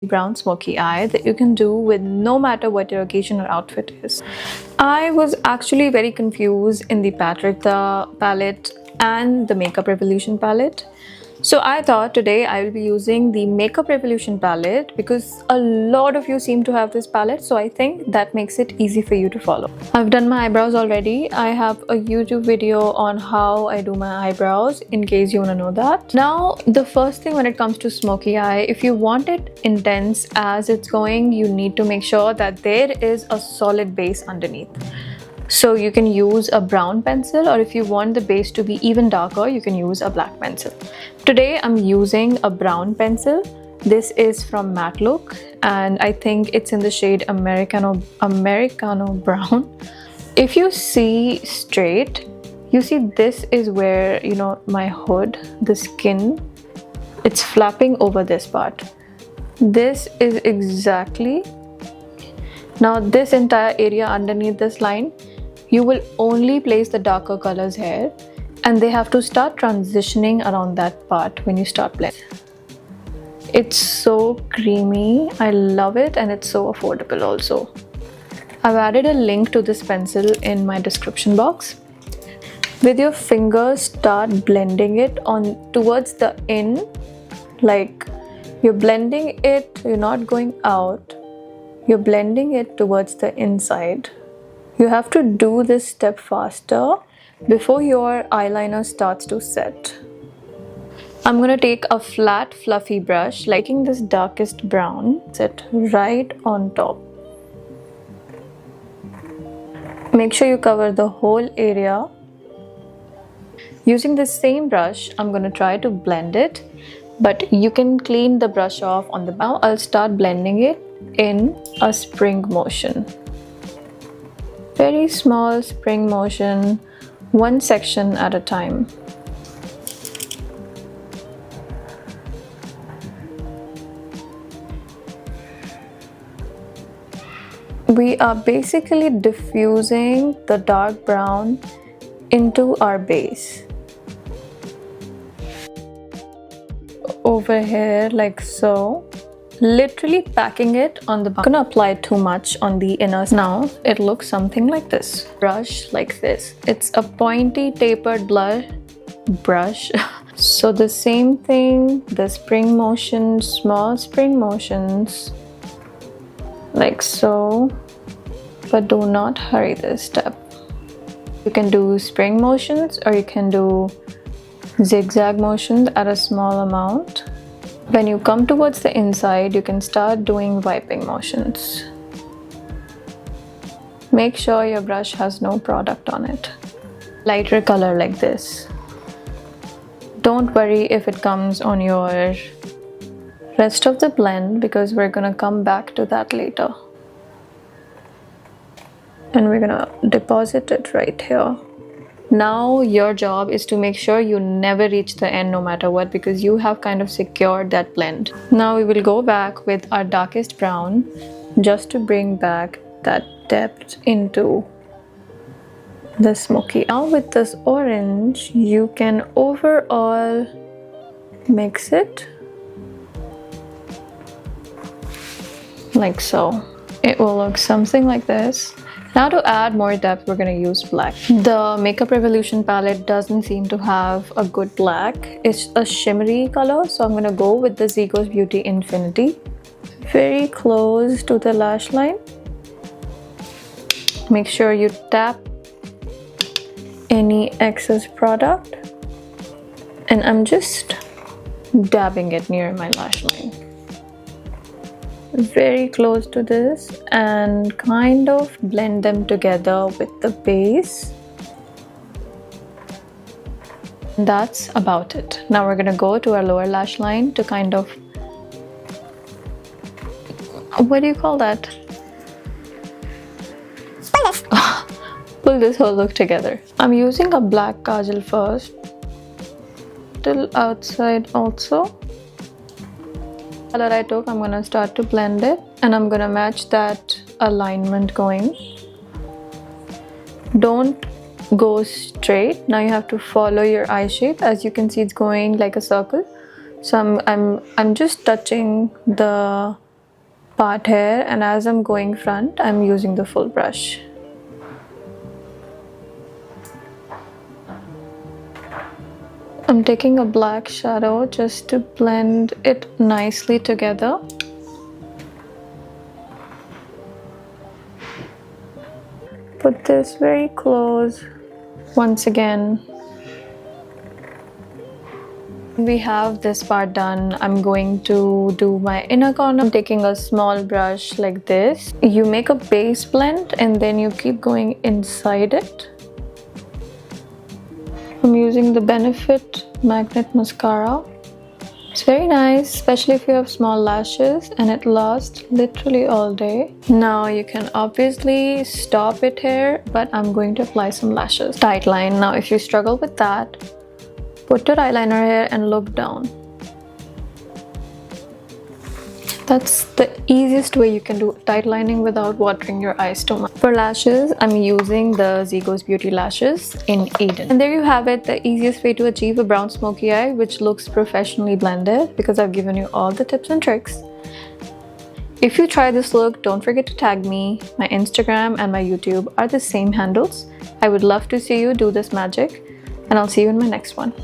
brown smoky eye that you can do with no matter what your occasion or outfit is. I was actually very confused in the Patricia palette and the Makeup Revolution palette. So I thought today I will be using the Makeup Revolution palette because a lot of you seem to have this palette, so I think that makes it easy for you to follow. I've done my eyebrows already. I have a YouTube video on how I do my eyebrows in case you want to know that. Now, the first thing when it comes to smoky eye, if you want it intense as it's going, you need to make sure that there is a solid base underneath. So you can use a brown pencil, or if you want the base to be even darker, you can use a black pencil. Today I'm using a brown pencil. This is from Matte Look and I think it's in the shade Americano Brown. If you see straight, you see this is where, my hood, the skin, it's flapping over this part. This is exactly, now this entire area underneath this line, you will only place the darker colors here and they have to start transitioning around that part when you start blending. It's so creamy, I love it, and it's so affordable also. I've added a link to this pencil in my description box. With your fingers, start blending it on towards the in, like you're blending it, you're not going out, you're blending it towards the inside. You have to do this step faster before your eyeliner starts to set. I'm gonna take a flat fluffy brush, liking this darkest brown, set right on top. Make sure you cover the whole area. Using the same brush, I'm gonna try to blend it, but you can clean the brush off on the bow. I'll start blending it in a spring motion. Very small spring motion, one section at a time. We are basically diffusing the dark brown into our base. Over here, like so. Literally packing it on the bottom. I'm gonna apply too much on the inner. Now it looks something like this. Brush like this. It's a pointy tapered brush. So the same thing, the spring motion, small spring motions, like so, but do not hurry this step. You can do spring motions or you can do zigzag motions at a small amount. When you come towards the inside, you can start doing wiping motions. Make sure your brush has no product on it. Lighter color like this. Don't worry if it comes on your rest of the blend because we're gonna come back to that later. And we're gonna deposit it right here. Now your job is to make sure you never reach the end no matter what, because you have kind of secured that blend. Now we will go back with our darkest brown just to bring back that depth into the smoky. Now with this orange, you can overall mix it like so. It will look something like this. Now to add more depth, we're going to use black. The Makeup Revolution palette doesn't seem to have a good black. It's a shimmery color, so I'm going to go with the Zico's Beauty Infinity. Very close to the lash line. Make sure you tap any excess product. And I'm just dabbing it near my lash line. Very close to this and kind of blend them together with the base. That's about it. Now we're gonna go to our lower lash line to kind of, what do you call that? Pull this whole look together. I'm using a black kajal first, till outside also. Color I took, I'm gonna start to blend it and I'm gonna match that alignment going. Don't go straight. Now you have to follow your eye shape. As you can see, it's going like a circle. So I'm just touching the part here, and as I'm going front, I'm using the full brush. I'm taking a black shadow just to blend it nicely together. Put this very close once again. We have this part done. I'm going to do my inner corner. I'm taking a small brush like this. You make a base blend and then you keep going inside it. I'm using the Benefit Magnet Mascara. It's very nice, especially if you have small lashes, and it lasts literally all day. Now you can obviously stop it here, but I'm going to apply some lashes. Tight line. Now if you struggle with that, put your eyeliner here and look down. That's the easiest way you can do tight lining without watering your eyes too much. For lashes, I'm using the Zigo's Beauty Lashes in Eden. And there you have it, the easiest way to achieve a brown smoky eye which looks professionally blended, because I've given you all the tips and tricks. If you try this look, don't forget to tag me. My Instagram and my YouTube are the same handles. I would love to see you do this magic, and I'll see you in my next one.